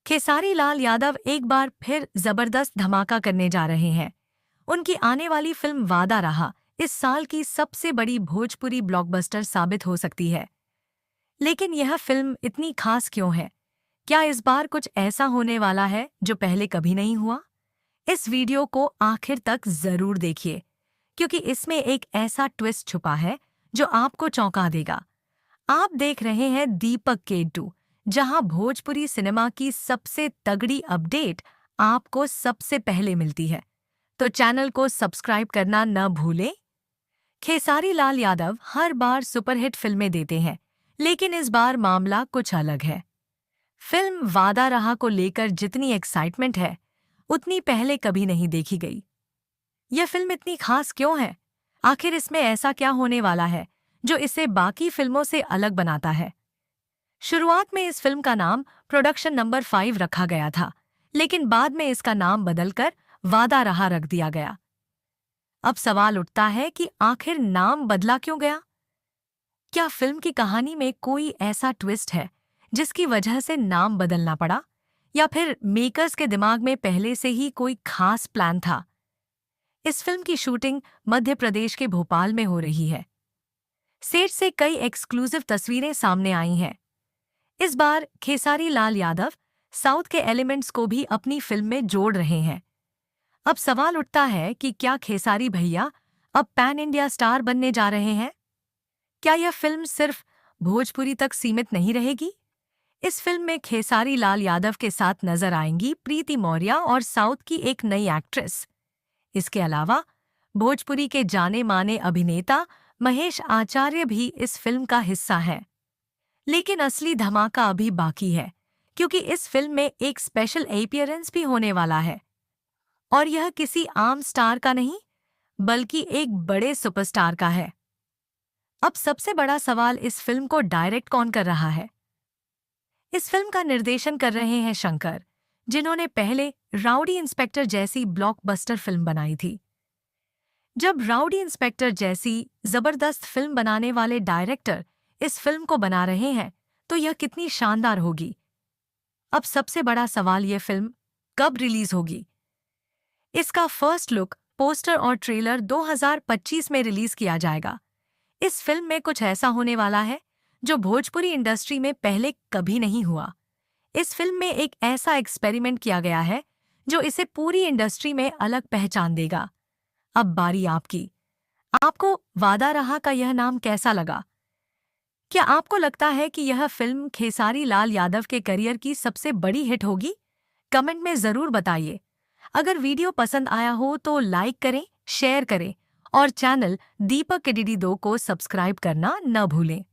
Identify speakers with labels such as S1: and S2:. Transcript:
S1: खेसारी लाल यादव एक बार फिर जबरदस्त धमाका करने जा रहे हैं। उनकी आने वाली फिल्म वादा रहा इस साल की सबसे बड़ी भोजपुरी ब्लॉकबस्टर साबित हो सकती है। लेकिन यह फिल्म इतनी खास क्यों है? क्या इस बार कुछ ऐसा होने वाला है जो पहले कभी नहीं हुआ? इस वीडियो को आखिर तक जरूर देखिए, क्योंकि इसमें एक ऐसा ट्विस्ट छुपा है जो आपको चौंका देगा। आप देख रहे हैं दीपक केटू, जहां भोजपुरी सिनेमा की सबसे तगड़ी अपडेट आपको सबसे पहले मिलती है। तो चैनल को सब्सक्राइब करना न भूलें। खेसारी लाल यादव हर बार सुपरहिट फिल्में देते हैं, लेकिन इस बार मामला कुछ अलग है। फिल्म वादा रहा को लेकर जितनी एक्साइटमेंट है, उतनी पहले कभी नहीं देखी गई। यह फिल्म इतनी खास क्यों है? आखिर इसमें ऐसा क्या होने वाला है जो इसे बाकी फिल्मों से अलग बनाता है? शुरुआत में इस फिल्म का नाम प्रोडक्शन नंबर 5 रखा गया था, लेकिन बाद में इसका नाम बदलकर वादा रहा रख दिया गया। अब सवाल उठता है कि आखिर नाम बदला क्यों गया? क्या फिल्म की कहानी में कोई ऐसा ट्विस्ट है जिसकी वजह से नाम बदलना पड़ा, या फिर मेकर्स के दिमाग में पहले से ही कोई खास प्लान था? इस फिल्म की शूटिंग मध्य प्रदेश के भोपाल में हो रही है। सेट से कई एक्सक्लूसिव तस्वीरें सामने आई हैं। इस बार खेसारी लाल यादव साउथ के एलिमेंट्स को भी अपनी फिल्म में जोड़ रहे हैं। अब सवाल उठता है कि क्या खेसारी भैया अब पैन इंडिया स्टार बनने जा रहे हैं? क्या यह फिल्म सिर्फ भोजपुरी तक सीमित नहीं रहेगी? इस फिल्म में खेसारी लाल यादव के साथ नजर आएंगी प्रीति मौर्य और साउथ की एक नई एक्ट्रेस। इसके अलावा भोजपुरी के जाने माने अभिनेता महेश आचार्य भी इस फिल्म का हिस्सा हैं। लेकिन असली धमाका अभी बाकी है, क्योंकि इस फिल्म में एक स्पेशल अपीयरेंस भी होने वाला है। और यह किसी आम स्टार का नहीं, बल्कि एक बड़े सुपरस्टार का है। अब सबसे बड़ा सवाल, इस फिल्म को डायरेक्ट कौन कर रहा है? इस फिल्म का निर्देशन कर रहे हैं शंकर, जिन्होंने पहले राउडी इंस्पेक्टर जैसी ब्लॉकबस्टर फिल्म बनाई थी। जब राउडी इंस्पेक्टर जैसी जबरदस्त फिल्म बनाने वाले डायरेक्टर इस फिल्म को बना रहे हैं, तो यह कितनी शानदार होगी। अब सबसे बड़ा सवाल, यह फिल्म कब रिलीज होगी? इसका फर्स्ट लुक, पोस्टर और ट्रेलर 2025 में रिलीज किया जाएगा। इस फिल्म में कुछ ऐसा होने वाला है जो भोजपुरी इंडस्ट्री में पहले कभी नहीं हुआ। इस फिल्म में एक ऐसा एक्सपेरिमेंट किया गया है जो इसे पूरी इंडस्ट्री में अलग पहचान देगा। अब बारी आपकी। आपको वादा रहा का यह नाम कैसा लगा? क्या आपको लगता है कि यह फिल्म खेसारी लाल यादव के करियर की सबसे बड़ी हिट होगी? कमेंट में जरूर बताइए। अगर वीडियो पसंद आया हो तो लाइक करें, शेयर करें और चैनल दीपक केडिडी 2 को सब्सक्राइब करना न भूलें।